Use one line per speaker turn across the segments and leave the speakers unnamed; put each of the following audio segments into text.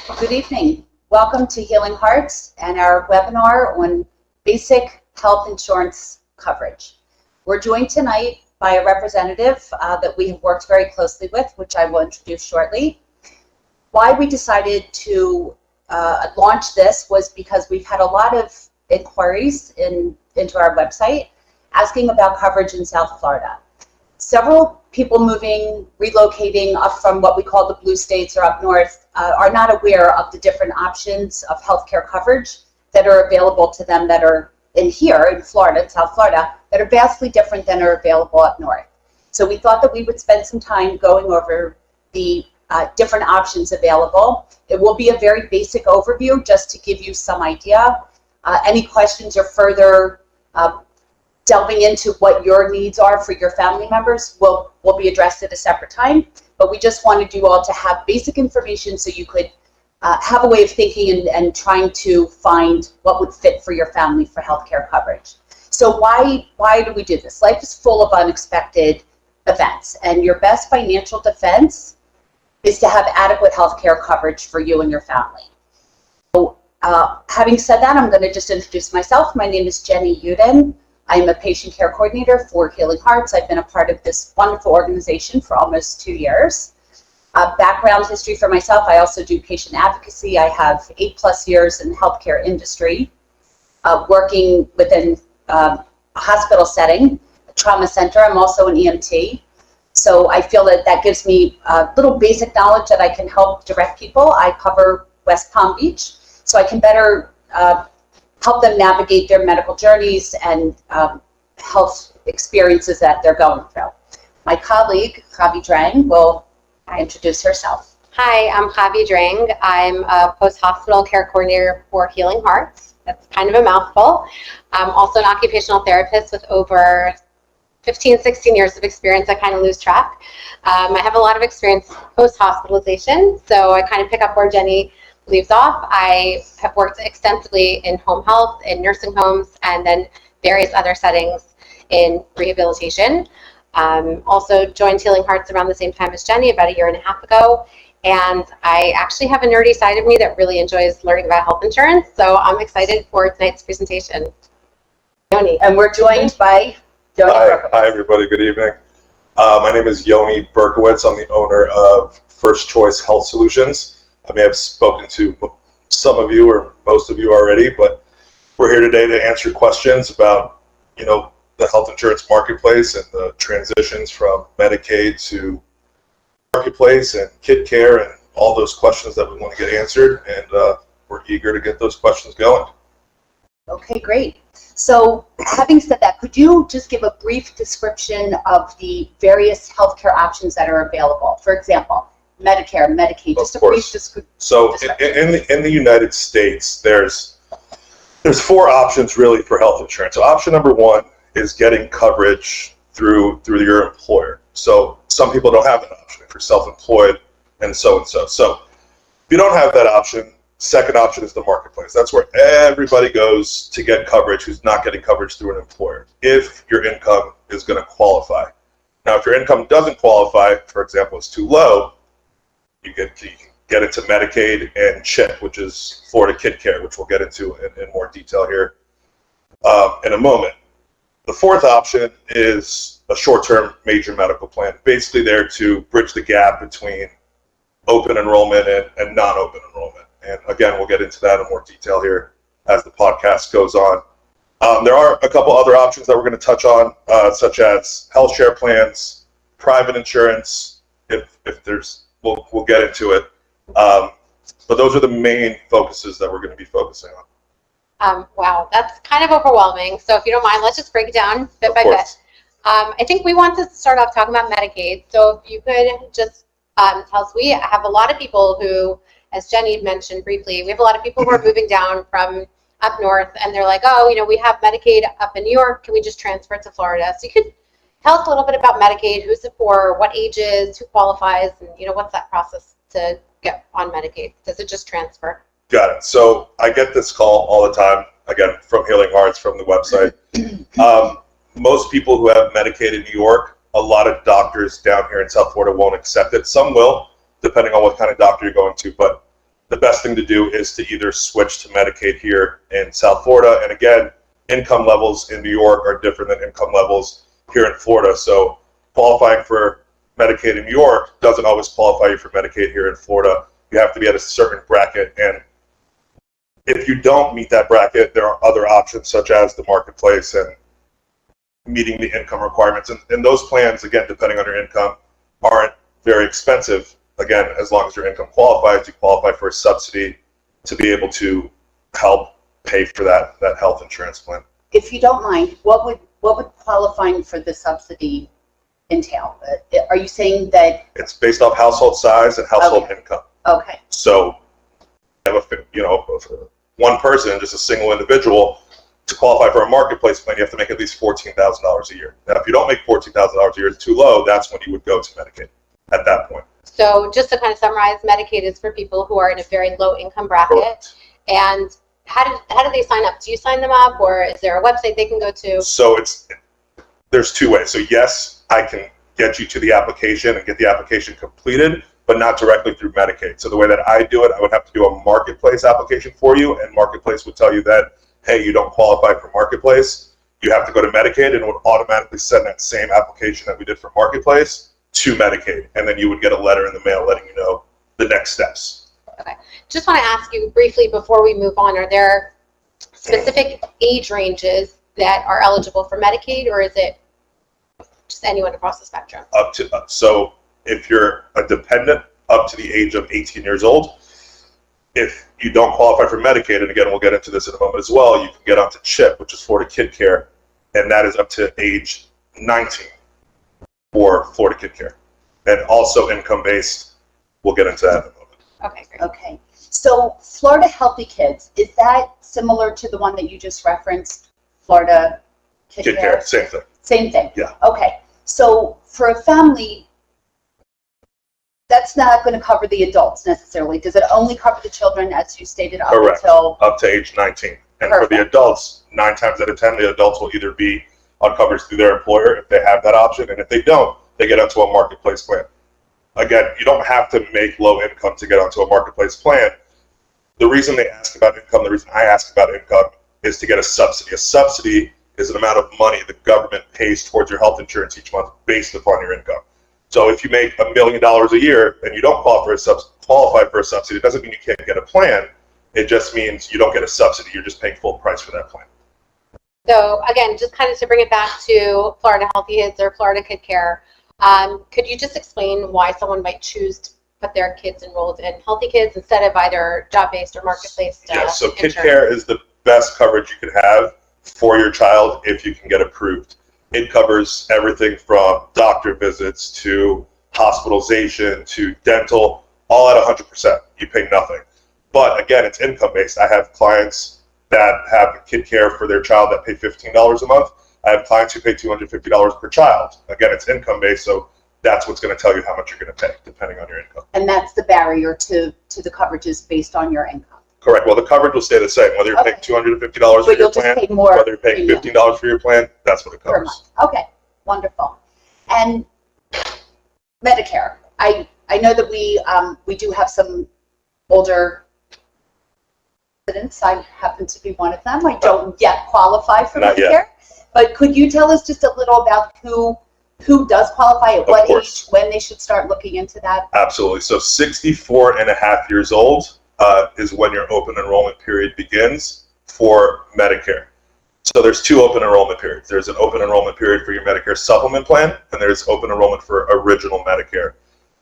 Good evening. Welcome to Healing Hearts and our webinar on basic health insurance coverage. We're joined tonight by a representative that we have worked very closely with, which I will introduce shortly. Why we decided to launch this was because we've had a lot of inquiries into our website asking about coverage in South Florida. Several people moving, relocating up from what we call the blue states or up north are not aware of the different options of healthcare coverage that are available to them that are in Florida, in South Florida, that are vastly different than are available up north. So we thought that we would spend some time going over the different options available. It will be a very basic overview just to give you some idea. Any questions or further delving into what your needs are for your family members will be addressed at a separate time. But we just wanted you all to have basic information so you could have a way of thinking and trying to find what would fit for your family for healthcare coverage. So why do we do this? Life is full of unexpected events, and your best financial defense is to have adequate healthcare coverage for you and your family. So having said that, I'm going to just introduce myself. My name is Jenie Yudin. I'm a patient care coordinator for Healing Hearts. I've been a part of this wonderful organization for almost 2 years. Background history for myself, I also do patient advocacy. I have 8+ years in the healthcare industry, working within a hospital setting, a trauma center. I'm also an EMT. So I feel that gives me a little basic knowledge that I can help direct people. I cover West Palm Beach, so I can better help them navigate their medical journeys and health experiences that they're going through. My colleague, Drang, will introduce herself.
Hi, I'm Chavie Drang. I'm a post-hospital care coordinator for Healing Hearts. That's kind of a mouthful. I'm also an occupational therapist with over 15, 16 years of experience. I kind of lose track. I have a lot of experience post-hospitalization, so I kind of pick up where Jenie leaves off. I have worked extensively in home health, in nursing homes, and then various other settings in rehabilitation. Also joined Healing Hearts around the same time as Jenie, about 1.5 years ago. And I actually have a nerdy side of me that really enjoys learning about health insurance. So I'm excited for tonight's presentation. Yoni.
And we're joined by Yoni Berkowitz.
Hi, everybody. Good evening. My name is Yoni Berkowitz. I'm the owner of First Choice Health Solutions. I may have spoken to some of you or most of you already, but we're here today to answer questions about, the health insurance marketplace and the transitions from Medicaid to marketplace and Kidcare and all those questions that we want to get answered, and we're eager to get those questions going.
Okay, great. So having said that, could you just give a brief description of the various healthcare options that are available? For example, Medicare, Medicaid, just a brief description.
So in the United States, there's 4 options really for health insurance. So option number 1 is getting coverage through your employer. So some people don't have that option if you're self-employed and so. So if you don't have that option, second option is the marketplace. That's where everybody goes to get coverage who's not getting coverage through an employer, if your income is going to qualify. Now, if your income doesn't qualify, for example, it's too low, you can get into Medicaid and CHIP, which is Florida Kidcare, which we'll get into in more detail here in a moment. The 4th option is a short-term major medical plan, basically there to bridge the gap between open enrollment and non-open enrollment. And again, we'll get into that in more detail here as the podcast goes on. There are a couple other options that we're going to touch on, such as health share plans, private insurance, if there's, we'll get into it. But those are the main focuses that we're going to be focusing on.
Wow, that's kind of overwhelming. So if you don't mind, let's just break it down bit by bit. I think we want to start off talking about Medicaid. So if you could just tell us, we have a lot of people who, as Jenie mentioned briefly, we have a lot of people who are moving down from up north, and they're like, oh, we have Medicaid up in New York. Can we just transfer it to Florida? So you could tell us a little bit about Medicaid, who's it for, what ages, who qualifies, and what's that process to get on Medicaid? Does it just transfer?
Got it. So I get this call all the time, again, from Healing Hearts, from the website. Most people who have Medicaid in New York, a lot of doctors down here in South Florida won't accept it. Some will, depending on what kind of doctor you're going to. But the best thing to do is to either switch to Medicaid here in South Florida. And again, income levels in New York are different than income levels here in Florida. So qualifying for Medicaid in New York doesn't always qualify you for Medicaid here in Florida. You have to be at a certain bracket. And if you don't meet that bracket, there are other options such as the marketplace and meeting the income requirements. And those plans, again, depending on your income, aren't very expensive. Again, as long as your income qualifies, you qualify for a subsidy to be able to help pay for that health insurance plan.
If you don't mind, what would qualifying for the subsidy entail? Are you saying that
It's based off household size and household income.
okay?
So, one person, just a single individual, to qualify for a marketplace plan, you have to make at least $14,000 a year. Now, if you don't make $14,000 a year, it's too low. That's when you would go to Medicaid at that point.
So just to kind of summarize, Medicaid is for people who are in a very low income bracket.
Correct.
And how do they sign up? Do you sign them up, or is there a website they can go to?
So there's two ways. So yes, I can get you to the application and get the application completed, but not directly through Medicaid. So the way that I do it, I would have to do a marketplace application for you, and marketplace would tell you that, hey, you don't qualify for marketplace. You have to go to Medicaid, and it would automatically send that same application that we did for marketplace to Medicaid, and then you would get a letter in the mail letting you know the next steps.
Okay. Just want to ask you briefly before we move on, are there specific age ranges that are eligible for Medicaid, or is it just anyone across the spectrum?
So if you're a dependent up to the age of 18 years old, if you don't qualify for Medicaid, and again, we'll get into this in a moment as well, you can get onto CHIP, which is Florida Kidcare, and that is up to age 19 for Florida Kidcare. And also income-based, we'll get into that in a moment.
Okay, great.
Okay. So Florida Healthy Kids, is that similar to the one that you just referenced? Florida
Kidcare, same thing.
Same thing?
Yeah.
Okay. So for a family, that's not going to cover the adults necessarily. Does it only cover the children, as you stated, up
Correct.
until?
Up to age 19. And
Perfect.
for the adults, 9 times out of 10, the adults will either be on coverage through their employer if they have that option, and if they don't, they get onto a marketplace plan. Again, you don't have to make low income to get onto a marketplace plan. The reason they ask about income, the reason I ask about income, is to get a subsidy. A subsidy is an amount of money the government pays towards your health insurance each month based upon your income. So if you make $1 million a year and you don't qualify for a subsidy, it doesn't mean you can't get a plan. It just means you don't get a subsidy. You're just paying full price for that plan.
So again, just kind of to bring it back to Florida Healthy Kids or Florida Kidcare, could you just explain why someone might choose to put their kids enrolled in Healthy Kids instead of either job-based or market-based
Yeah, so
insurance?
Kidcare is the best coverage you could have for your child if you can get approved. It covers everything from doctor visits to hospitalization to dental, all at 100%. You pay nothing. But again, it's income-based. I have clients that have Kidcare for their child that pay $15 a month. I have clients who pay $250 per child. Again, it's income-based, so that's what's going to tell you how much you're going to pay, depending on your income.
And that's the barrier to the coverages based on your income.
Correct. Well, the coverage will stay the same. Whether you're paying $250 for
But
your
you'll just
plan,
pay more
whether you're paying
premium
$15 for your plan, that's what it
per
covers.
month. Okay, wonderful. And Medicare, I know that we do have some older residents. I happen to be one of them. I don't yet qualify for
Not
Medicare.
yet.
But could you tell us just a little about who does qualify, at what age, when they should start looking into that?
Absolutely. So 64 and a half years old is when your open enrollment period begins for Medicare. So there's 2 open enrollment periods. There's an open enrollment period for your Medicare supplement plan, and there's open enrollment for original Medicare.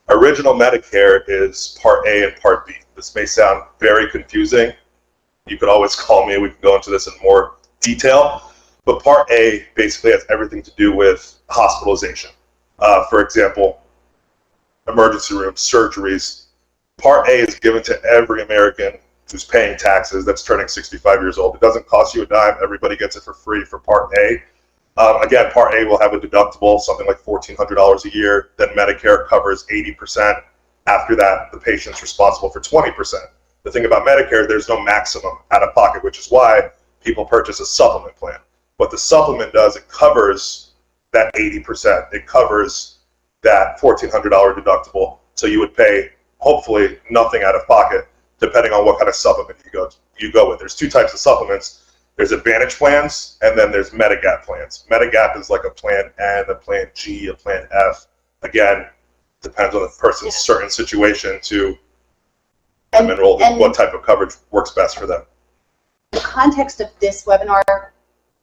Original Medicare is Part A and Part B. This may sound very confusing. You could always call me. We can go into this in more detail. But Part A basically has everything to do with hospitalization. For example, emergency rooms, surgeries. Part A is given to every American who's paying taxes that's turning 65 years old. It doesn't cost you a dime. Everybody gets it for free for Part A. Again, Part A will have a deductible, something like $1,400 a year. Then Medicare covers 80%. After that, the patient's responsible for 20%. The thing about Medicare, there's no maximum out of pocket, which is why people purchase a supplement plan. What the supplement does, it covers that 80%. It covers that $1,400 deductible. So you would pay, hopefully, nothing out of pocket. depending on what kind of supplement you go with. There's two types of supplements. There's Advantage plans, and then there's Medigap plans. Medigap is like a plan N, a plan G, a plan F. Again, depends on the person's certain situation to enroll in what type of coverage works best for them.
In the context of this webinar,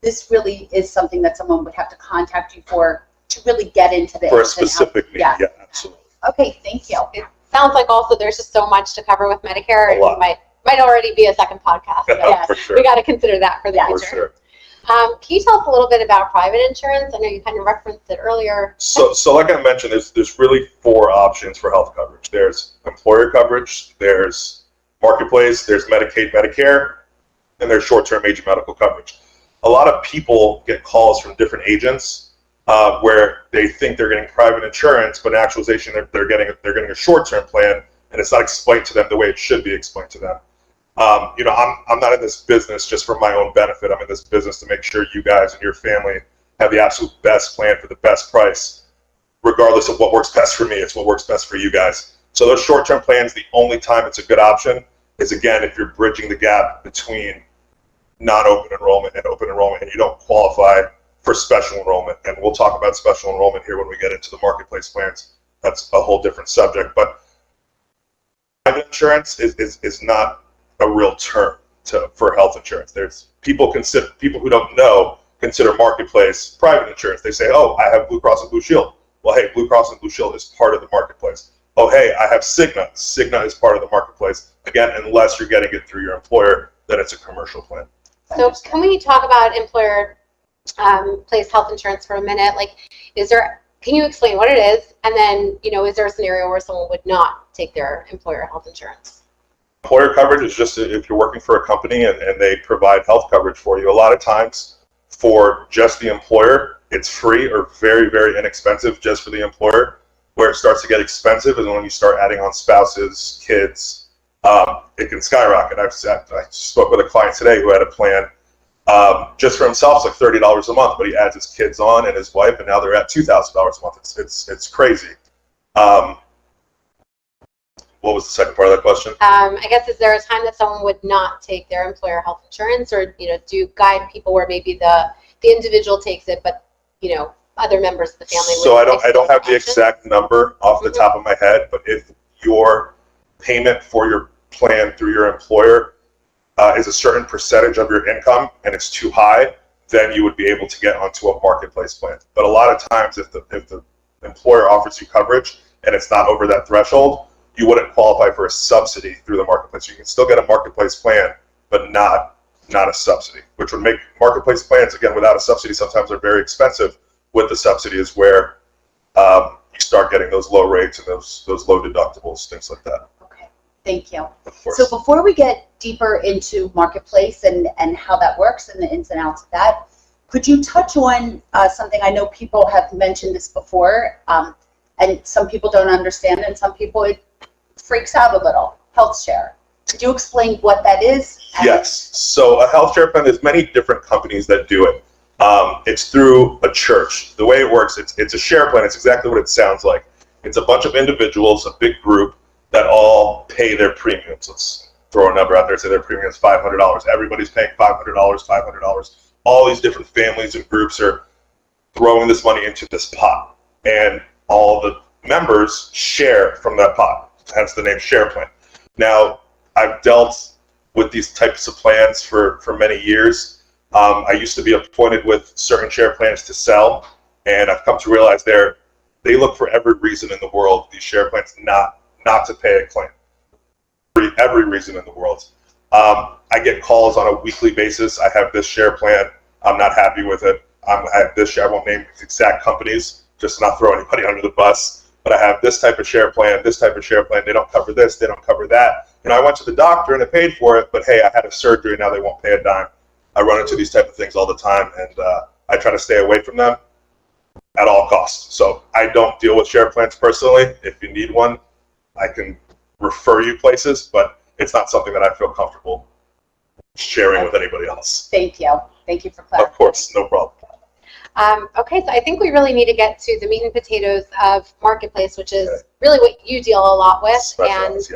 this really is something that someone would have to contact you for to really get into this.
For a specific need, yeah, absolutely.
Okay, thank you.
It sounds like also there's just so much to cover with Medicare.
A lot.
It might already be a second podcast. So
Yes.
For sure.
we got to consider that for the
Yeah,
For
future.
sure.
Can you tell us a little bit about private insurance? I know you kind of referenced it earlier.
So like I mentioned, there's really four options for health coverage. There's employer coverage, there's marketplace, there's Medicaid, Medicare, and there's short-term major medical coverage. A lot of people get calls from different agents where they think they're getting private insurance, but in actualization they're getting a short-term plan, and it's not explained to them the way it should be explained to them. I'm not in this business just for my own benefit. I'm in this business to make sure you guys and your family have the absolute best plan for the best price, regardless of what works best for me. It's what works best for you guys. So those short-term plans, the only time it's a good option is, again, if you're bridging the gap between non-open enrollment and open enrollment and you don't qualify for special enrollment. And we'll talk about special enrollment here when we get into the marketplace plans. That's a whole different subject. But private insurance is not a real term for health insurance. There's people who don't know consider marketplace private insurance. They say, oh, I have Blue Cross and Blue Shield. Well, hey, Blue Cross and Blue Shield is part of the marketplace. Oh, hey, I have Cigna. Cigna is part of the marketplace. Again, unless you're getting it through your employer, then it's a commercial plan.
So can we talk about employer place health insurance for a minute? Like, can you explain what it is? And then, is there a scenario where someone would not take their employer health insurance?
Employer coverage is just if you're working for a company and they provide health coverage for you. A lot of times for just the employer, it's free or very, very inexpensive just for the employer. Where it starts to get expensive is when you start adding on spouses, kids, it can skyrocket. I spoke with a client today who had a plan just for himself. It's like $30 a month, but he adds his kids on and his wife, and now they're at $2,000 a month. It's crazy. What was the second part of that question?
I guess, is there a time that someone would not take their employer health insurance, or do you guide people where maybe the individual takes it, but other members of the family?
So I don't have the exact number off the top of my head, but if your payment for your plan through your employer is a certain percentage of your income and it's too high, then you would be able to get onto a marketplace plan. But a lot of times, if the employer offers you coverage and it's not over that threshold, you wouldn't qualify for a subsidy through the marketplace. You can still get a marketplace plan, but not a subsidy, which would make marketplace plans, again, without a subsidy, sometimes are very expensive. With the subsidy is where you start getting those low rates and those low deductibles, things like that.
Okay, thank you.
Of course.
So before we get deeper into marketplace and how that works and the ins and outs of that, could you touch on something? I know people have mentioned this before, and some people don't understand, and some people it freaks out a little. Health share. Could you explain what that is?
Yes. So a health share plan, there's many different companies that do it. It's through a church. The way it works, it's a share plan. It's exactly what it sounds like. It's a bunch of individuals, a big group, that all pay their premiums. Let's throw a number out there, say their premium is $500. Everybody's paying $500. All these different families and groups are throwing this money into this pot, and all the members share from that pot, hence the name share plan. Now, I've dealt with these types of plans for many years. I used to be appointed with certain share plans to sell, and I've come to realize they look for every reason in the world, these share plans, not to pay a claim. Every reason in the world. I get calls on a weekly basis. I have this share plan. I'm not happy with it. I have this share. I won't name exact companies just to not throw anybody under the bus. But I have this type of share plan, this type of share plan. They don't cover this. They don't cover that. I went to the doctor and I paid for it, but hey, I had a surgery. Now they won't pay a dime. I run into these type of things all the time, and I try to stay away from them at all costs. So I don't deal with share plans personally. If you need one, I can refer you places, but it's not something that I feel comfortable sharing with anybody else.
Thank you. Thank you for clarifying.
Of course, no problem.
Okay, so I think we really need to get to the meat and potatoes of marketplace, which is really what you deal a lot with.
Specialized,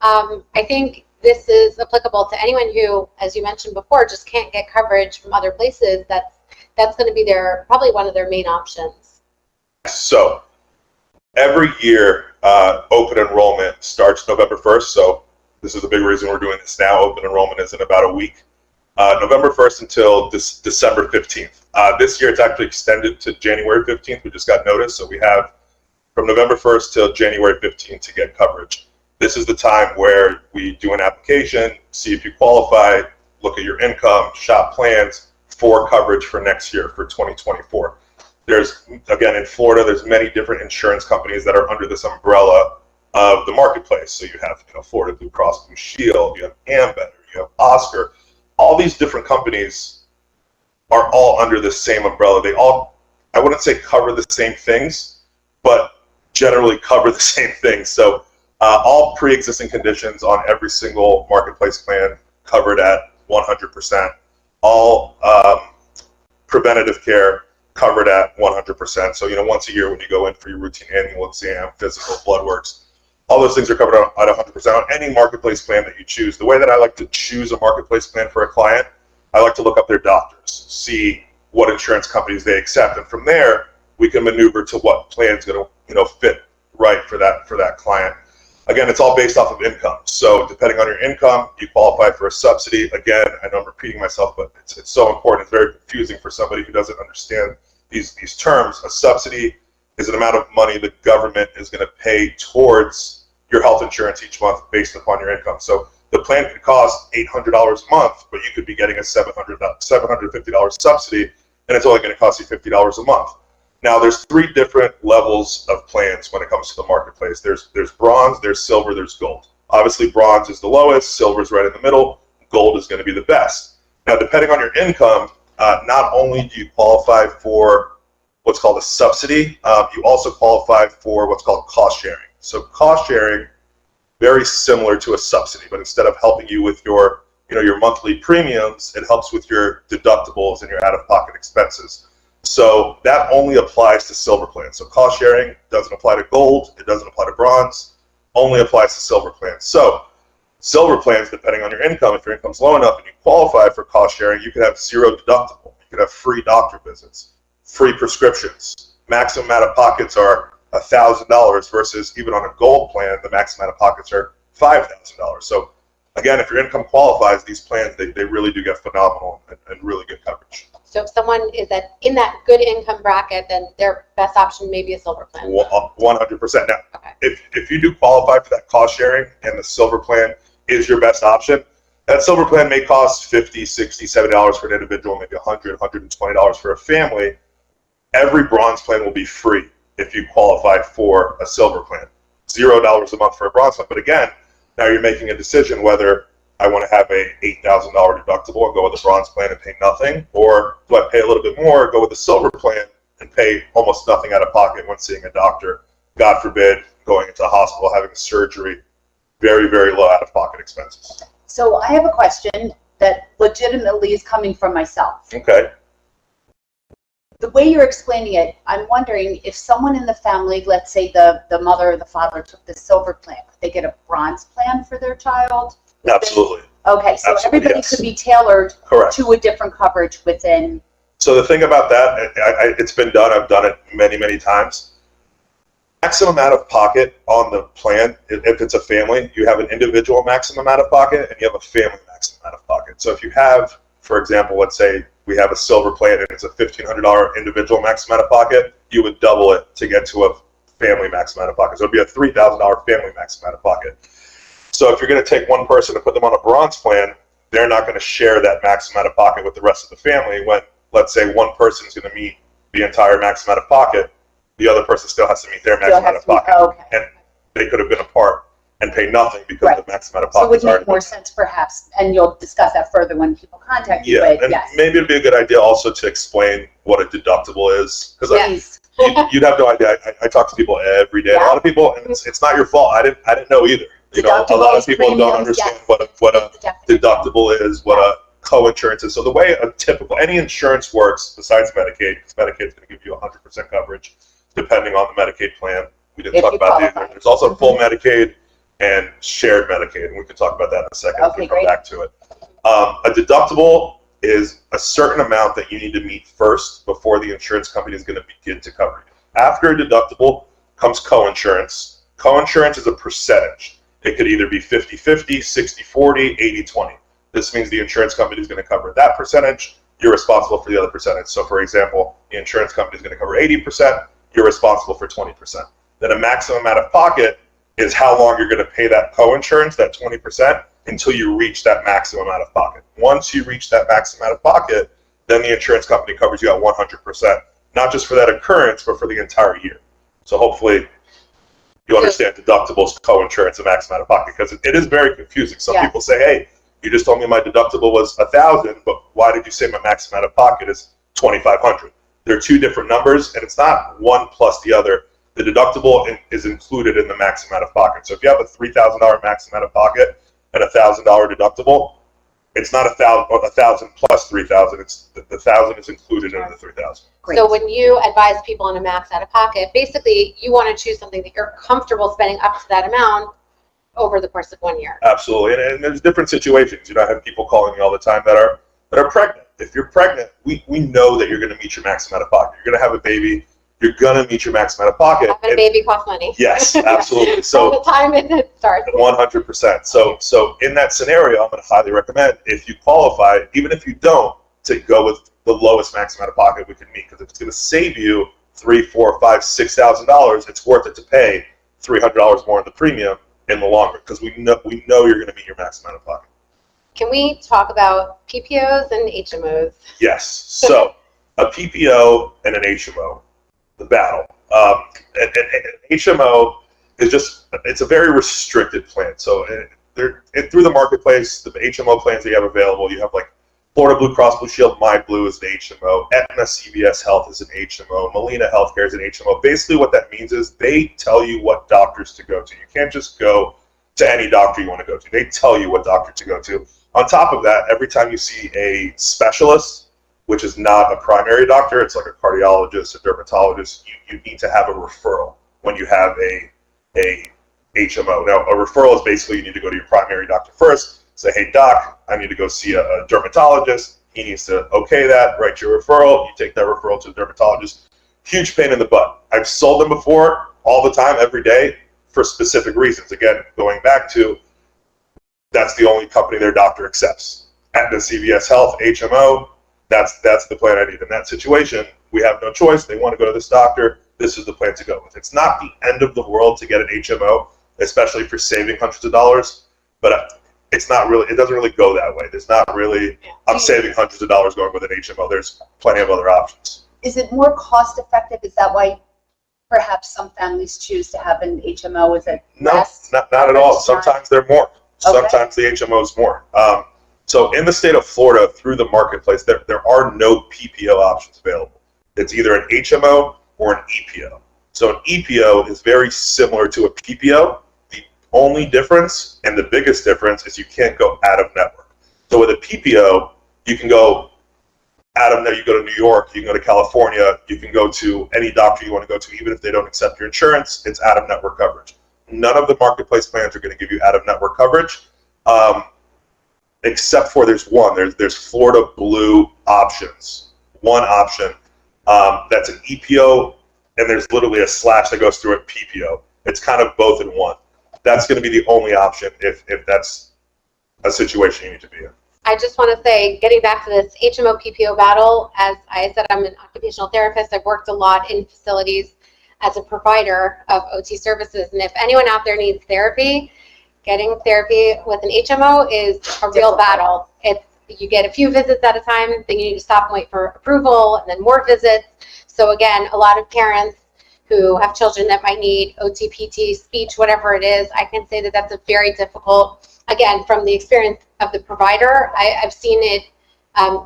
and I think this is applicable to anyone who, as you mentioned before, just can't get coverage from other places. That's going to be probably one of their main options.
So every year, open enrollment starts November 1st. So this is a big reason we're doing this now. Open enrollment is in about a week. November 1st until December 15th. This year it's actually extended to January 15th. We just got notice. So we have from November 1st till January 15th to get coverage. This is the time where we do an application, see if you qualify, look at your income, shop plans for coverage for next year, for 2024. There's, again, in Florida, there's many different insurance companies that are under this umbrella of the marketplace. So you have, Florida Blue Cross Blue Shield, you have Ambetter, you have Oscar. All these different companies are all under the same umbrella. They all, I wouldn't say cover the same things, but generally cover the same things. So all pre-existing conditions on every single marketplace plan covered at 100%. All preventative care covered at 100%. So, once a year when you go in for your routine annual exam, physical, blood works, all those things are covered at 100% on any marketplace plan that you choose. The way that I like to choose a marketplace plan for a client, I like to look up their doctors, see what insurance companies they accept, and from there we can maneuver to what plan is going to fit right for that client. Again, it's all based off of income. So depending on your income, you qualify for a subsidy. Again, I know I'm repeating myself, but it's so important. It's very confusing for somebody who doesn't understand these terms. A subsidy is an amount of money the government is going to pay towards your health insurance each month based upon your income. So the plan could cost $800 a month, but you could be getting a $750 subsidy, and it's only going to cost you $50 a month. Now, there's three different levels of plans when it comes to the marketplace. There's bronze, there's silver, there's gold. Obviously, bronze is the lowest, silver is right in the middle, gold is going to be the best. Now, depending on your income, not only do you qualify for what's called a subsidy, you also qualify for what's called cost sharing. So cost sharing, very similar to a subsidy, but instead of helping you with your monthly premiums, it helps with your deductibles and your out-of-pocket expenses. So that only applies to silver plans. So cost sharing doesn't apply to gold, it doesn't apply to bronze, only applies to silver plans. So silver plans, depending on your income, if your income's low enough and you qualify for cost sharing, you can have zero deductible. You can have free doctor visits, free prescriptions. Maximum out-of-pockets are $1,000 versus even on a gold plan, the maximum out-of-pockets are $5,000. So again, if your income qualifies, these plans, they really do get phenomenal and really good coverage.
So if someone is in that good income bracket, then their best option may be a silver plan.
100%. Now,
okay.
if you do qualify for that cost sharing and the silver plan is your best option, that silver plan may cost $50, $60, $70 for an individual, maybe $100, $120 for a family. Every bronze plan will be free if you qualify for a silver plan. $0 a month for a bronze plan. But again, now you're making a decision whether I want to have a $8,000 deductible and go with a bronze plan and pay nothing, or do I pay a little bit more, go with a silver plan and pay almost nothing out of pocket when seeing a doctor, God forbid, going into a hospital, having surgery, very, very low out-of-pocket expenses.
So I have a question that legitimately is coming from myself.
Okay.
The way you're explaining it, I'm wondering if someone in the family, let's say the mother or the father took the silver plan, could they get a bronze plan for their child?
Absolutely.
Okay, so
Absolutely,
everybody
yes.
could be tailored
Correct.
to a different coverage within.
So the thing about that, it's been done, I've done it many, many times. Maximum out of pocket on the plan, if it's a family, you have an individual maximum out of pocket and you have a family maximum out of pocket. So if you have, for example, let's say we have a silver plan and it's a $1,500 individual maximum out of pocket, you would double it to get to a family maximum out of pocket. So it would be a $3,000 family maximum out of pocket. So if you're going to take one person and put them on a bronze plan, they're not going to share that maximum out of pocket with the rest of the family when, let's say, one person is going to meet the entire maximum out of pocket, the other person still has to meet their maximum out of pocket.
Okay.
And they could have been apart and pay nothing because
Right.
the maximum out of
So it
pocket
would
is already
make more sense perhaps, and you'll discuss that further when people contact you,
Yeah,
but
and
yes.
maybe it'd be a good idea also to explain what a deductible is, because
Please.
you'd have no idea. I talk to people every day. A lot of people, and it's not your fault. I didn't know either. You know, a lot of
Deductibles,
people don't
premiums,
understand
yes.
what a deductible is, what a co-insurance is. So the way a typical, any insurance works besides Medicaid, because Medicaid is going to give you 100% coverage depending on the Medicaid plan. We didn't
If
talk
you
about that
qualify.
either. There's also full Medicaid and shared Medicaid, and we can talk about that in a second if we come
great.
back to it. A deductible is a certain amount that you need to meet first before the insurance company is going to begin to cover you. After a deductible comes coinsurance. Coinsurance is a percentage. It could either be 50-50, 60-40, 80-20. This means the insurance company is going to cover that percentage. You're responsible for the other percentage. So, for example, the insurance company is going to cover 80%. You're responsible for 20%. Then a maximum out of pocket is how long you're going to pay that coinsurance, that 20%, until you reach that maximum out of pocket. Once you reach that maximum out of pocket, then the insurance company covers you at 100%, not just for that occurrence, but for the entire year. So hopefully you understand deductibles, coinsurance, and maximum out of pocket, because it is very confusing. Some people say, hey, you just told me my deductible was $1,000, but why did you say my maximum out of pocket is $2,500? They're two different numbers, and it's not one plus the other. The deductible is included in the maximum out of pocket. So if you have a $3,000 maximum out of pocket and a $1,000 deductible, it's not $1,000 plus $3,000. It's the $1,000 is included in the $3,000.
So when you advise people on a max out of pocket, basically you want to choose something that you're comfortable spending up to that amount over the course of 1 year.
Absolutely, and there's different situations. You know, I have people calling me all the time that are pregnant. If you're pregnant, we know that you're going to meet your maximum out of pocket. You're going to have a baby. You're going to meet your maximum out of pocket.
Having a baby costs money.
Yes, absolutely. So
by the time it starts.
100%. So in that scenario, I'm going to highly recommend, if you qualify, even if you don't, to go with the lowest maximum out of pocket we can meet, because if it's going to save you $3,000, $4,000, $5,000, $6,000, it's worth it to pay $300 more in the premium in the long run, because we know you're going to meet your maximum out of pocket.
Can we talk about PPOs and HMOs?
Yes. So a PPO and an HMO, the battle. An HMO is just, it's a very restricted plan. So through the marketplace, the HMO plans that you have available, you have like Florida Blue Cross Blue Shield, MyBlue is an HMO, Aetna CVS Health is an HMO, Molina Healthcare is an HMO. Basically what that means is they tell you what doctors to go to. You can't just go to any doctor you want to go to. They tell you what doctor to go to. On top of that, every time you see a specialist, which is not a primary doctor, it's like a cardiologist, a dermatologist, you need to have a referral when you have a HMO. Now, a referral is basically you need to go to your primary doctor first, say, hey, doc, I need to go see a dermatologist. He needs to okay that, write your referral. You take that referral to a dermatologist. Huge pain in the butt. I've sold them before all the time, every day, for specific reasons. Again, going back to, that's the only company their doctor accepts. Aetna CVS Health, HMO, that's the plan I need. In that situation, we have no choice. They want to go to this doctor. This is the plan to go with. It's not the end of the world to get an HMO, especially for saving hundreds of dollars, but it's not really, it doesn't really go that way. There's not really, I'm saving hundreds of dollars going with an HMO. There's plenty of other options.
Is it more cost effective? Is that why perhaps some families choose to have an HMO? Is it less?
No, not at all. Sometimes they're more. Sometimes the HMO is more. So in the state of Florida, through the marketplace, there are no PPO options available. It's either an HMO or an EPO. So an EPO is very similar to a PPO. The only difference, and the biggest difference, is you can't go out of network. So with a PPO, you can go out of there. You go to New York, you can go to California, you can go to any doctor you want to go to, even if they don't accept your insurance. It's out of network coverage. None of the marketplace plans are going to give you out of network coverage, except for there's one. There's Florida Blue options. One option that's an EPO, and there's literally a slash that goes through it, PPO. It's kind of both in one. That's going to be the only option if that's a situation you need to be in.
I just want to say, getting back to this HMO PPO battle, as I said, I'm an occupational therapist. I've worked a lot in facilities as a provider of OT services. And if anyone out there needs therapy, getting therapy with an HMO is a real battle. You get a few visits at a time, then you need to stop and wait for approval, and then more visits. So again, a lot of parents who have children that might need OT, PT, speech, whatever it is, I can say that that's a very difficult, again, from the experience of the provider, I've seen it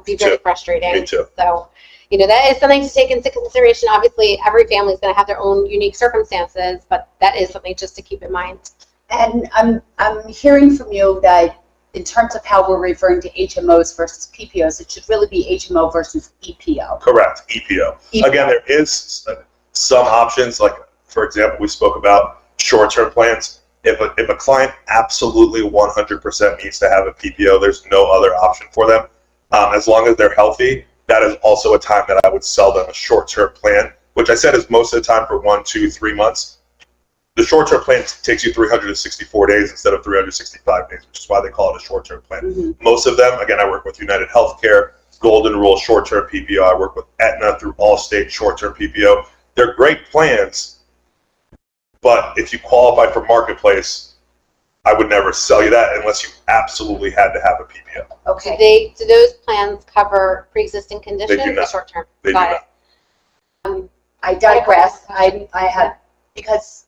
be very frustrating.
Me too.
So, that is something to take into consideration. Obviously, every family is going to have their own unique circumstances, but that is something just to keep in mind.
And I'm hearing from you that in terms of how we're referring to HMOs versus PPOs, it should really be HMO versus EPO.
Correct, EPO. Again, there is some options, like, for example, we spoke about short-term plans. If a client absolutely 100% needs to have a PPO, there's no other option for them. As long as they're healthy, that is also a time that I would sell them a short-term plan, which I said is most of the time for 1, 2, 3 months. The short-term plan takes you 364 days instead of 365 days, which is why they call it a short-term plan.
Mm-hmm.
Most of them, again, I work with United Healthcare, Golden Rule short-term PPO. I work with Aetna through Allstate short-term PPO. They're great plans, but if you qualify for Marketplace, I would never sell you that unless you absolutely had to have a PPO.
Okay.
Do those plans cover pre-existing conditions?
They do not.
Or short-term?
They do
Got
not.
it.
I digress. I have, because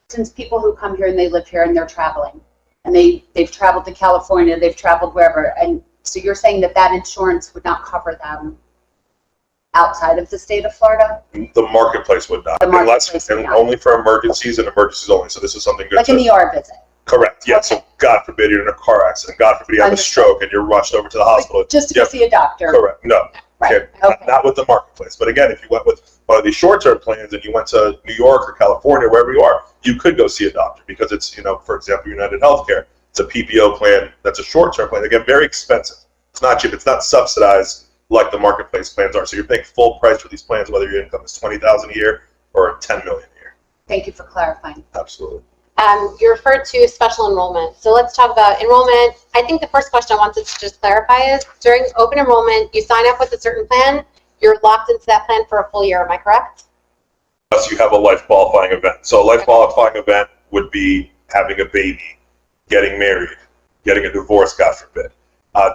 since people who come here and they live here and they're traveling, and they've traveled to California, they've traveled wherever, and so you're saying that that insurance would not cover them outside of the state of Florida?
The Marketplace would not.
The Marketplace would not.
Only for emergencies and emergencies only. So this is something good.
Like an ER visit?
Correct. Yeah.
Okay.
So God forbid you're in a car accident. God forbid you have
Understood.
a stroke and you're rushed over to the hospital.
Just to go see a doctor?
Correct. No.
Right.
Okay. Not with the Marketplace. But again, if you went with one of these short-term plans and you went to New York or California, wherever you are, you could go see a doctor because it's, for example, United Healthcare. It's a PPO plan that's a short-term plan. Again, very expensive. It's not cheap. It's not subsidized like the Marketplace plans are. So you're paying full price for these plans, whether your income is $20,000 a year or $10 million a year.
Thank you for clarifying.
Absolutely.
You referred to special enrollment. So let's talk about enrollment. I think the first question I wanted to just clarify is during open enrollment, you sign up with a certain plan, you're locked into that plan for a full year. Am I correct?
Unless you have a life qualifying event. So a life qualifying event would be having a baby, getting married, getting a divorce, God forbid.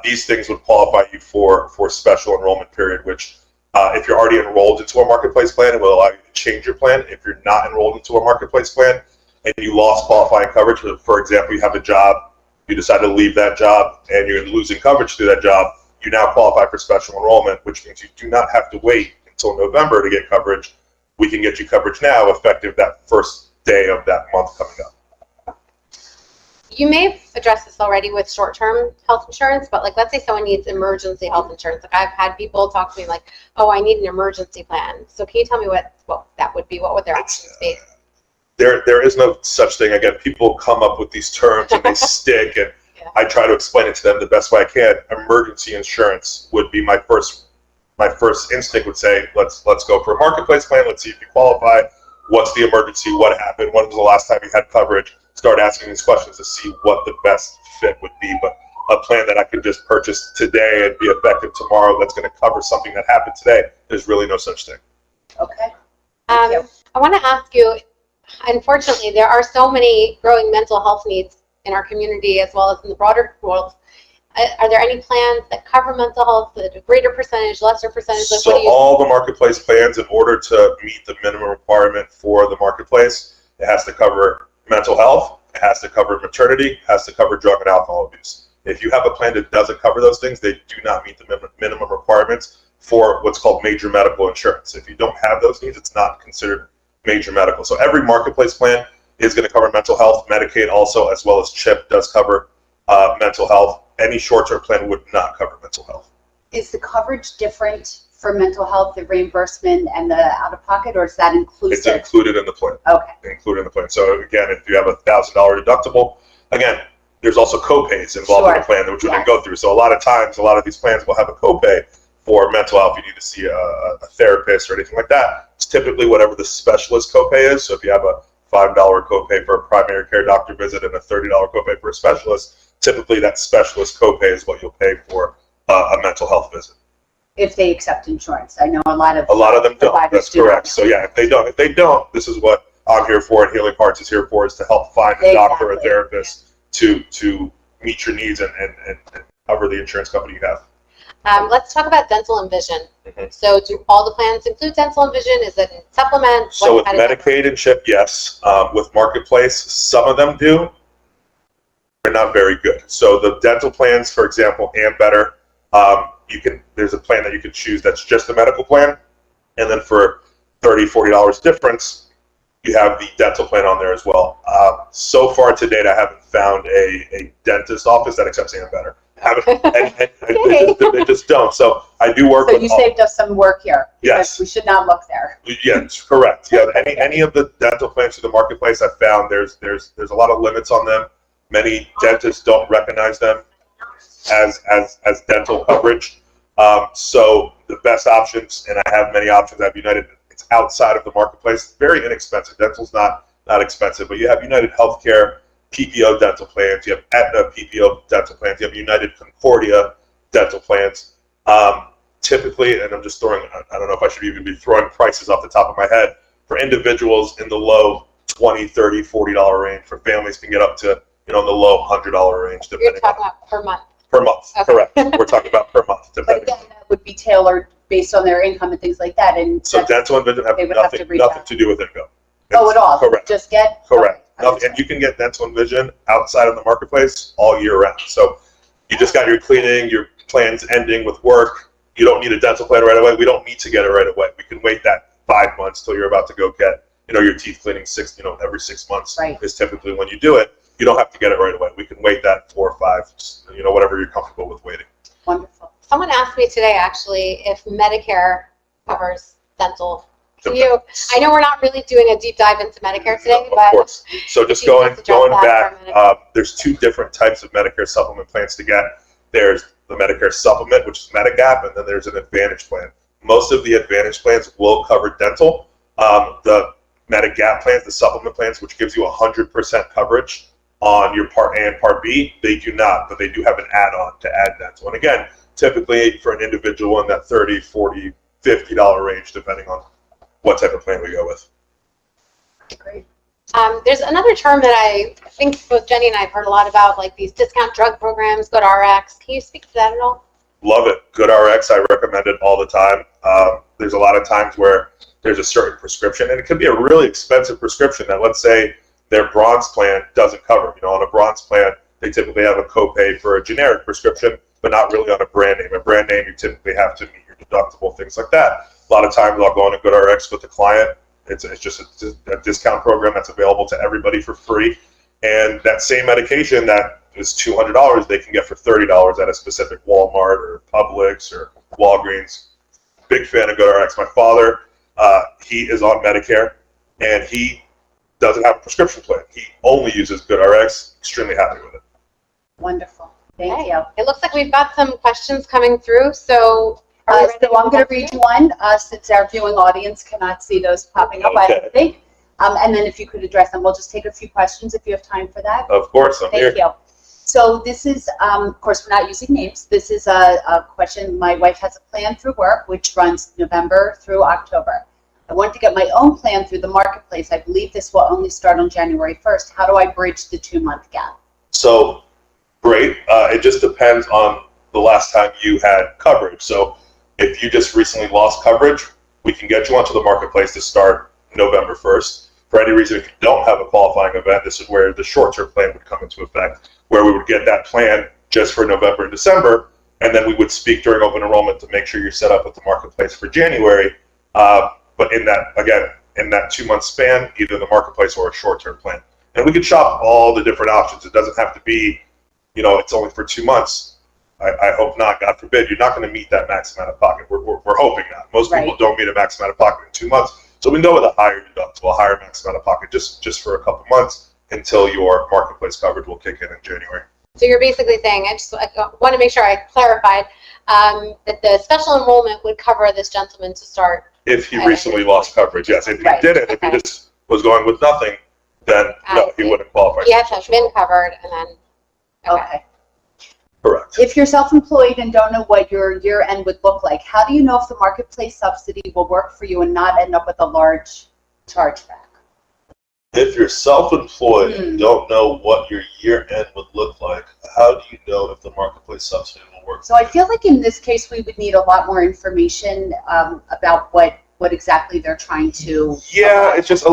These things would qualify you for special enrollment period, which if you're already enrolled into a Marketplace plan, it will allow you to change your plan. If you're not enrolled into a Marketplace plan and you lost qualifying coverage, for example, you have a job, you decide to leave that job and you're losing coverage through that job, you now qualify for special enrollment, which means you do not have to wait until November to get coverage. We can get you coverage now effective that first day of that month coming up.
You may have addressed this already with short-term health insurance, but let's say someone needs emergency health insurance. I've had people talk to me oh, I need an emergency plan. So can you tell me what that would be? What would their options be?
There is no such thing. Again, people come up with these terms and they stick, and yeah. I try to explain it to them the best way I can. Emergency insurance would be my first instinct would say, let's go for a Marketplace plan. Let's see if you qualify. What's the emergency? What happened? When was the last time you had coverage? Start asking these questions to see what the best fit would be. But a plan that I could just purchase today and be effective tomorrow that's going to cover something that happened today, there's really no such thing.
Okay.
I want to ask you, unfortunately, there are so many growing mental health needs in our community as well as in the broader world. Are there any plans that cover mental health at a greater percentage, lesser percentage?
So all the Marketplace plans, in order to meet the minimum requirement for the Marketplace, it has to cover mental health, it has to cover maternity, it has to cover drug and alcohol abuse. If you have a plan that doesn't cover those things, they do not meet the minimum requirements for what's called major medical insurance. If you don't have those needs, it's not considered major medical. So every Marketplace plan is going to cover mental health. Medicaid also, as well as CHIP, does cover mental health. Any short-term plan would not cover mental health.
Is the coverage different for mental health, the reimbursement and the out-of-pocket, or is that inclusive?
It's included in the plan.
Okay.
Included in the plan. So again, if you have $1,000 deductible, again, there's also co-pays involved in the plan, which we can go through. So a lot of times, a lot of these plans will have a co-pay for mental health. You need to see a therapist or anything like that. It's typically whatever the specialist copay is. So if you have a $5 copay for a primary care doctor visit and a $30 copay for a specialist, typically that specialist copay is what you'll pay for a mental health visit.
If they accept insurance. I know a lot of
them don't. That's correct. So yeah, if they don't, this is what I'm here for and Healing Hearts is here for, is to help find a doctor or therapist to meet your needs and cover the insurance company you have.
Let's talk about dental and vision. Mm-hmm. So do all the plans include dental and vision? Is it supplement?
So with Medicaid and CHIP, yes. With Marketplace, some of them do. They're not very good. So the dental plans, for example, and better, there's a plan that you can choose that's just a medical plan. And then for $30, $40 difference, you have the dental plan on there as well. So far to date, I haven't found a dentist office that accepts and better. they just don't. So I do work
So
with
you saved us some work here.
Yes.
We should not look there.
Yes, correct. Yeah, any of the dental plans through the marketplace, I've found there's a lot of limits on them. Many dentists don't recognize them as dental coverage. So the best options, and I have many options. I have United. It's outside of the marketplace. Very inexpensive. Dental's not expensive, but you have United Healthcare PPO dental plans. You have Aetna PPO dental plans. You have United Concordia dental plans. Typically, and I'm just throwing, I don't know if I should even be throwing prices off the top of my head, for individuals in the low $20, $30, $40 range. For families can get up to, in the low $100 range.
You're talking about per month.
Per month, okay. Correct. We're talking about per month.
But again, that would be tailored based on their income and things like that. And
so dental and vision have nothing to do with income.
Oh, at all?
Correct.
Just get?
Correct.
Okay.
And you can get dental and vision outside of the marketplace all year round. So you just got your cleaning, your plans ending with work. You don't need a dental plan right away. We don't need to get it right away. We can wait that 5 months till you're about to go get, your teeth cleaning every 6 months
Right.
is typically when you do it. You don't have to get it right away. We can wait that 4 or 5, whatever you're comfortable with waiting.
Wonderful.
Someone asked me today, actually, if Medicare covers dental. I know we're not really doing a deep dive into Medicare today,
Of course. So just going back,
back,
there's 2 different types of Medicare supplement plans to get. There's the Medicare supplement, which is Medigap, and then there's an Advantage plan. Most of the Advantage plans will cover dental. The Medigap plans, the supplement plans, which gives you 100% coverage on your Part A and Part B, they do not, but they do have an add-on to add dental. And again, typically for an individual in that $30, $40, $50 range, depending on what type of plan we go with.
Great.
There's another term that I think both Jenny and I have heard a lot about, like these discount drug programs, GoodRx. Can you speak to that at all?
Love it. GoodRx, I recommend it all the time. There's a lot of times where there's a certain prescription, and it could be a really expensive prescription that, let's say, their bronze plan doesn't cover. On a bronze plan, they typically have a copay for a generic prescription, but not really on a brand name. A brand name, you typically have to meet your deductible, things like that. A lot of times I'll go on a GoodRx with the client. It's just a discount program that's available to everybody for free. And that same medication that is $200, they can get for $30 at a specific Walmart or Publix or Walgreens. Big fan of GoodRx. My father, he is on Medicare, and he doesn't have a prescription plan. He only uses GoodRx. Extremely happy with it.
Wonderful. Thank you.
It looks like we've got some questions coming through, so
So I'm going to read one since our viewing audience cannot see those popping up, I don't think. And then if you could address them, we'll just take a few questions if you have time for that.
Of course, I'm here.
Thank you. So this is, of course, we're not using names. This is a question. My wife has a plan through work, which runs November through October. I want to get my own plan through the marketplace. I believe this will only start on January 1st. How do I bridge the 2-month gap?
So, great. It just depends on the last time you had coverage. So if you just recently lost coverage, we can get you onto the marketplace to start November 1st. For any reason, if you don't have a qualifying event, this is where the short-term plan would come into effect, where we would get that plan just for November and December, and then we would speak during open enrollment to make sure you're set up with the marketplace for January. But in that 2-month span, either the marketplace or a short-term plan. And we could shop all the different options. It doesn't have to be, it's only for 2 months. I hope not, God forbid. You're not going to meet that max amount of pocket. We're hoping not. Most people don't meet a max amount of pocket in 2 months. So we can go with a higher deductible, a higher max amount of pocket just for a couple months until your marketplace coverage will kick in January.
So you're basically saying, I want to make sure I clarified, that the special enrollment would cover this gentleman to start.
If he recently lost coverage, yes. If he didn't, if he just was going with nothing, then no, he wouldn't qualify.
He has to have been covered, and then,
Okay.
Correct.
If you're self-employed and don't know what your year end would look like, how do you know if the marketplace subsidy will work for you and not end up with a large chargeback?
If you're self-employed and don't know what your year end would look like, how do you know if the marketplace subsidy will work?
So I feel like in this case we would need a lot more information about what exactly they're trying to.
Yeah, it's just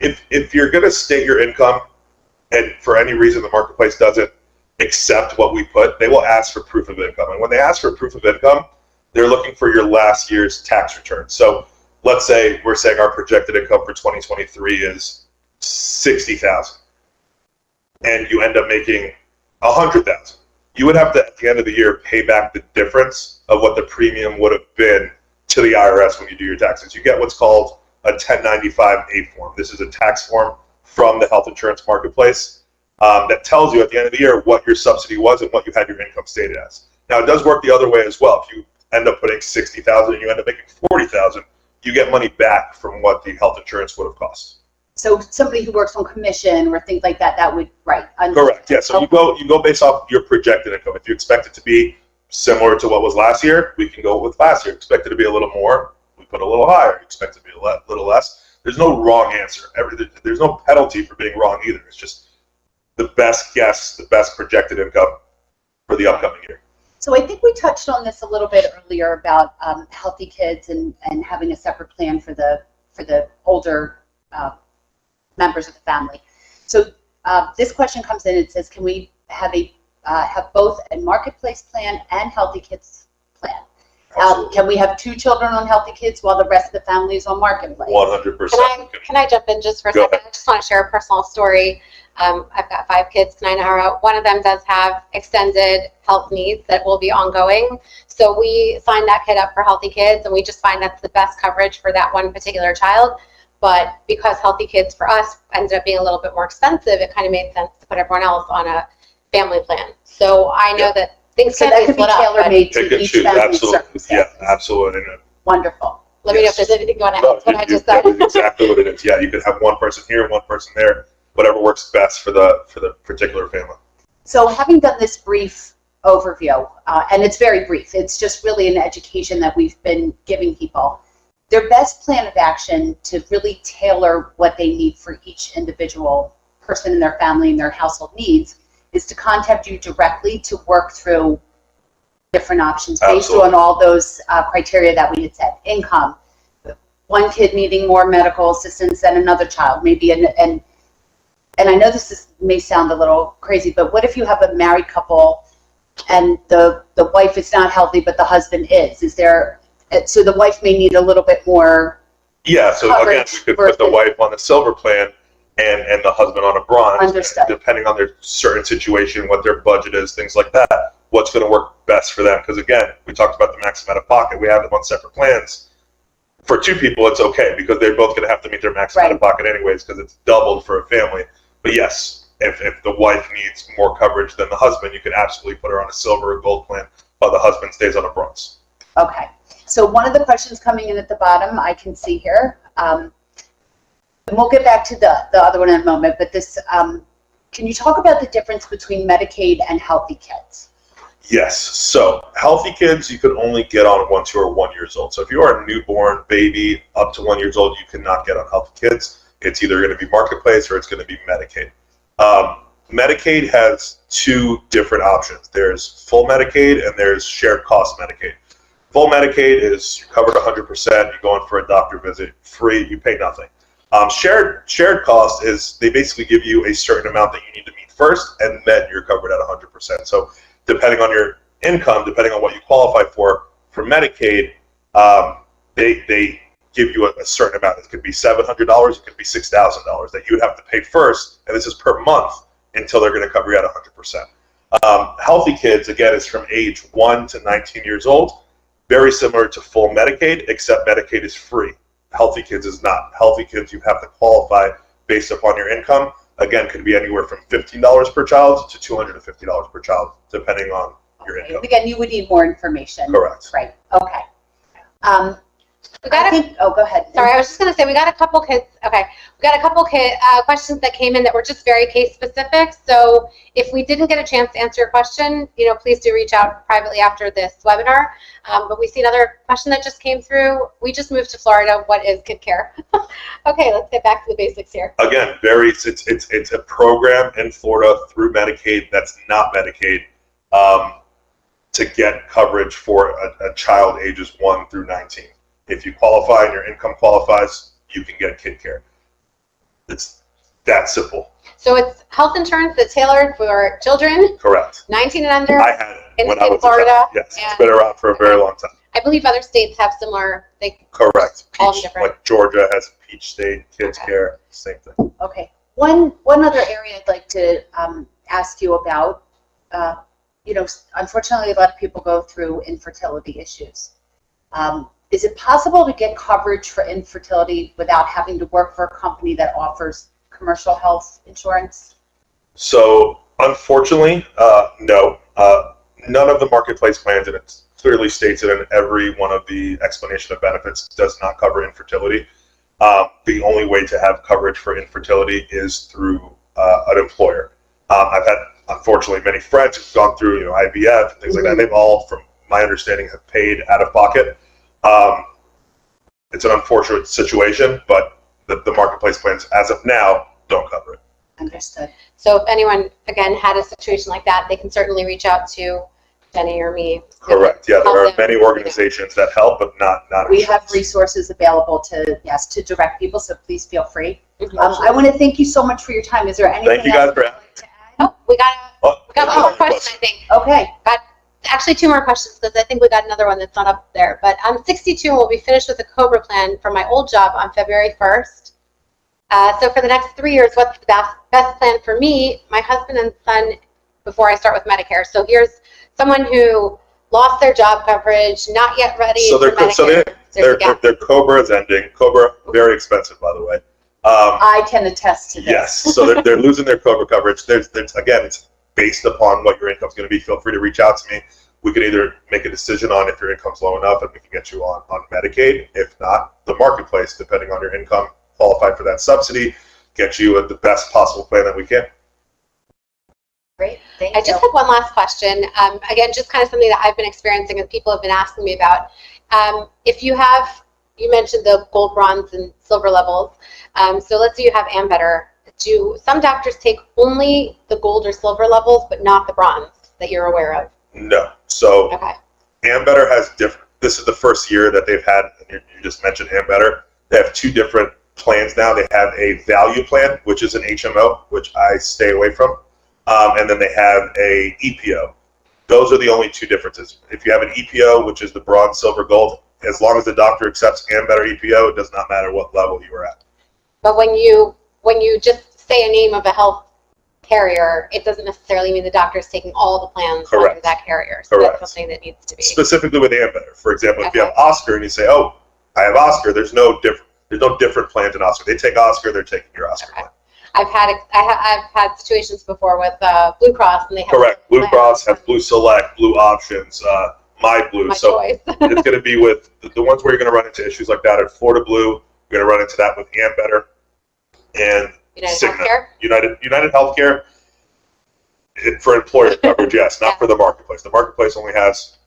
if you're going to state your income, and for any reason the marketplace doesn't accept what we put, they will ask for proof of income. And when they ask for proof of income, they're looking for your last year's tax return. So let's say we're saying our projected income for 2023 is $60,000, and you end up making $100,000. you would have to, at the end of the year, pay back the difference of what the premium would have been to the IRS when you do your taxes. You get what's called a 1095-A form. This is a tax form from the health insurance marketplace that tells you at the end of the year what your subsidy was and what you had your income stated as. Now, it does work the other way as well. If you end up putting $60,000 and you end up making $40,000, you get money back from what the health insurance would have cost.
So somebody who works on commission or things like that, that would, right.
Correct, yeah. So you go based off your projected income. If you expect it to be similar to what was last year, we can go with last year. Expect it to be a little more, we put a little higher. Expect it to be a little less. There's no wrong answer. There's no penalty for being wrong either. It's just the best guess, the best projected income for the upcoming year.
So I think we touched on this a little bit earlier about healthy kids and having a separate plan for the older members of the family. So this question comes in and says, can we have both a marketplace plan and healthy kids plan? Can we have 2 children on healthy kids while the rest of the family is on marketplace?
100%.
Can I jump in just for a second? I just want to share a personal story. I've got 5 kids, 9 hour. One of them does have extended health needs that will be ongoing. So we signed that kid up for healthy kids, and we just find that's the best coverage for that one particular child. But because healthy kids for us ended up being a little bit more expensive, it kind of made sense to put everyone else on a family plan. So I know that things
So
can
that
be
could be
split up.
tailor-made
Pick
to
and
each
choose,
family's
absolutely. Yeah,
circumstances.
absolutely.
Wonderful.
Let me know if there's anything you want to add
No,
to what I just said.
that's exactly what it is. Yeah, you could have one person here, one person there, whatever works best for the particular family.
So having done this brief overview, and it's very brief, it's just really an education that we've been giving people. Their best plan of action to really tailor what they need for each individual person in their family and their household needs is to contact you directly to work through different options based on all those criteria that we had said. Income, one kid needing more medical assistance than another child, maybe, and I know this may sound a little crazy, but what if you have a married couple and the wife is not healthy, but the husband is? So the wife may need a little bit more.
Yeah, so again, we could put the wife on the silver plan and the husband on a bronze.
Understood.
Depending on their certain situation, what their budget is, things like that, what's going to work best for them. Because again, we talked about the max out of pocket. We have them on separate plans. For 2 people, it's okay because they're both going to have to meet their max out of pocket anyways because it's doubled for a family. But yes, if the wife needs more coverage than the husband, you can absolutely put her on a silver or gold plan while the husband stays on a bronze.
Okay. So one of the questions coming in at the bottom, I can see here, and we'll get back to the other one in a moment, but this, can you talk about the difference between Medicaid and healthy kids?
Yes. So healthy kids, you can only get on once you are 1 year old. So if you are a newborn baby up to 1 year old, you cannot get on healthy kids. It's either going to be marketplace or it's going to be Medicaid. Medicaid has 2 different options. There's full Medicaid and there's shared cost Medicaid. Full Medicaid is covered 100%. You go in for a doctor visit, free, you pay nothing. Shared cost is they basically give you a certain amount that you need to meet first, and then you're covered at 100%. So depending on your income, depending on what you qualify for Medicaid, they give you a certain amount. It could be $700, it could be $6,000 that you would have to pay first, and this is per month until they're going to cover you at 100%. Healthy kids, again, is from age 1 to 19 years old. Very similar to full Medicaid, except Medicaid is free. Healthy kids is not. Healthy kids, you have to qualify based upon your income. Again, could be anywhere from $15 per child to $250 per child, depending on your income.
Again, you would need more information.
Correct.
Right. Okay. Go ahead.
Sorry, I was just going to say we got a couple kids. Okay, we got a couple questions that came in that were just very case specific. So if we didn't get a chance to answer your question, please do reach out privately after this webinar. But we see another question that just came through. We just moved to Florida. What is Kidcare? Okay, let's get back to the basics here.
Again, it's a program in Florida through Medicaid that's not Medicaid to get coverage for a child ages 1 through 19. If you qualify and your income qualifies, you can get Kidcare. It's that simple.
So it's health insurance that's tailored for children.
Correct.
19 and under.
I had it when I was
Florida.
a child. Yes, it's been around for a very long time.
I believe other states have similar.
Correct.
All
Peach,
different.
like Georgia has Peach State, Kidcare, same thing.
Okay. One other area I'd like to ask you about. unfortunately, a lot of people go through infertility issues. Is it possible to get coverage for infertility without having to work for a company that offers commercial health insurance?
So unfortunately, no. None of the marketplace plans, and it clearly states it in every one of the explanation of benefits, does not cover infertility. The only way to have coverage for infertility is through an employer. I've had, unfortunately, many friends who've gone through, IVF and things like that. They've all, from my understanding, have paid out of pocket. It's an unfortunate situation, but the marketplace plans, as of now, don't cover it.
Understood.
So if anyone, again, had a situation like that, they can certainly reach out to Jenny or me.
Correct. Yeah, there are many organizations that help, but not
We
insurance.
have resources available to direct people, so please feel free. I want to thank you so much for your time. Is there anything
Thank you guys
else
for
you'd
having
like to add?
Oh, we got one more question, I think.
Okay.
Actually, two more questions, because I think we got another one that's not up there. But I'm 62 and will be finished with a COBRA plan for my old job on February 1st. So for the next 3 years, what's the best plan for me, my husband and son, before I start with Medicare? So here's someone who lost their job coverage, not yet ready for Medicare.
Their COBRA is ending. COBRA, very expensive, by the way.
I can attest to this.
Yes, so they're losing their COBRA coverage. There's again, it's based upon what your income is going to be. Feel free to reach out to me. We could either make a decision on if your income's low enough and we can get you on Medicaid. If not, the marketplace, depending on your income, qualify for that subsidy, get you the best possible plan that we can.
Great, thank you.
I just had one last question. Again, just kind of something that I've been experiencing and people have been asking me about. If you mentioned the gold, bronze, and silver levels. So let's say you have Ambetter. Do some doctors take only the gold or silver levels, but not the bronze that you're aware of?
No. So
Okay.
Ambetter has different. This is the first year that they've had. You just mentioned Ambetter. They have two different plans now. They have a value plan, which is an HMO, which I stay away from, and then they have a EPO. Those are the only two differences. If you have an EPO, which is the bronze, silver, gold, as long as the doctor accepts Ambetter EPO, it does not matter what level you are at.
But when you just say a name of a health carrier, it doesn't necessarily mean the doctor is taking all the plans under that carrier. So
Correct.
that's something that needs to be.
Specifically with Ambetter, for example, if you have Oscar and you say, "Oh, I have Oscar," there's no different plans in Oscar. They take Oscar, they're taking your Oscar plan.
I've had situations before with Blue Cross, and they have
Correct. Blue Cross has Blue Select, Blue Options, My Blue.
My
so
choice.
it's going to be with the ones where you're going to run into issues like that are Florida Blue. You're going to run into that with Ambetter and
United
Cigna.
Healthcare?
United Healthcare for employer coverage, yes, not for the marketplace. The marketplace only has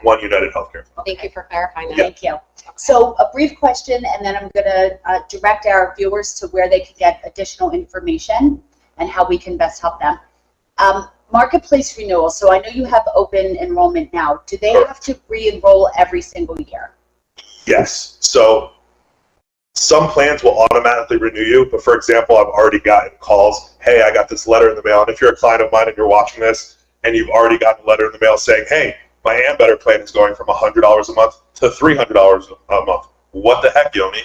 one United Healthcare.
Thank you for clarifying that.
Thank you. So a brief question, and then I'm going to direct our viewers to where they can get additional information and how we can best help them. Marketplace renewal. So I know you have open enrollment now. Do they have to re-enroll every single year?
Yes. So some plans will automatically renew you, but for example, I've already gotten calls, "Hey, I got this letter in the mail." And if you're a client of mine and you're watching this and you've already gotten a letter in the mail saying, "Hey, my Ambetter plan is going from $100 a month to $300 a month." What the heck, Yoni?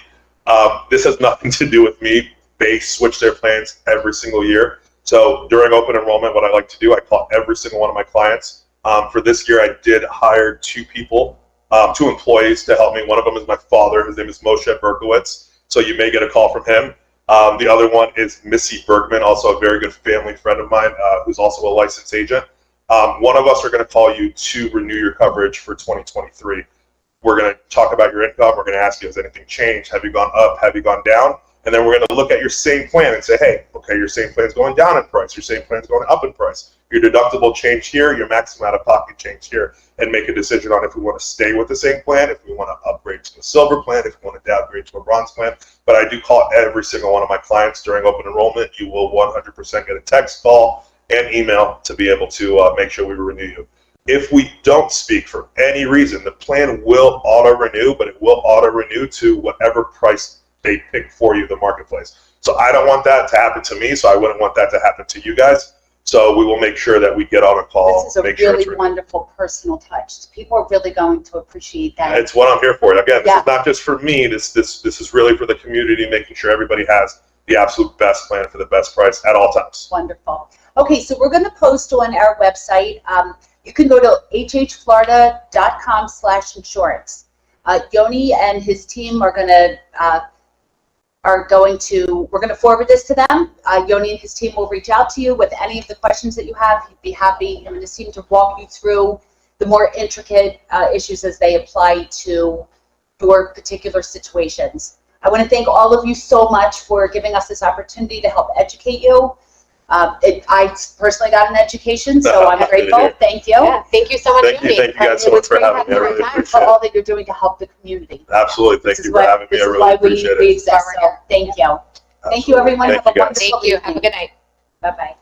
This has nothing to do with me. They switch their plans every single year. So during open enrollment, what I like to do, I call every single one of my clients. For this year, I did hire two employees to help me. One of them is my father. His name is Moshe Berkowitz. So you may get a call from him. The other one is Missy Bergman, also a very good family friend of mine, who's also a licensed agent. One of us are going to call you to renew your coverage for 2023. We're going to talk about your income. We're going to ask you, has anything changed? Have you gone up? Have you gone down? And then we're going to look at your same plan and say, hey, okay, your same plan is going down in price. Your same plan is going up in price. Your deductible changed here. Your maximum out-of-pocket changed here. And make a decision on if we want to stay with the same plan, if we want to upgrade to a silver plan, if we want to downgrade to a bronze plan. But I do call every single one of my clients during open enrollment. You will 100% get a text, call, and email to be able to make sure we renew you. If we don't speak for any reason, the plan will auto-renew, but it will auto-renew to whatever price they pick for you, the marketplace. So I don't want that to happen to me, so I wouldn't want that to happen to you guys. So we will make sure that we get on a call.
This is a really wonderful personal touch. People are really going to appreciate that.
It's what I'm here for. Again, this is not just for me. This is really for the community, making sure everybody has the absolute best plan for the best price at all times.
Wonderful. Okay, so we're going to post on our website you can go to hhflorida.com/insurance. Yoni and his team are going to, we're going to forward this to them. Yoni and his team will reach out to you with any of the questions that you have. He'd be happy, him and his team, to walk you through the more intricate issues as they apply to your particular situations. I want to thank all of you so much for giving us this opportunity to help educate you. I personally got an education, so I'm grateful. Thank you.
Yeah, thank you so much,
Thank you
Yudin.
guys so much for having me. I really
For
appreciate
all
it.
that you're doing to help the community.
Absolutely. Thank you for having me. I really appreciate
we
it.
exist. So thank you. Thank you, everyone.
Thank
Have a
you, guys.
wonderful
Thank you.
evening.
Have a good night.
Bye-bye.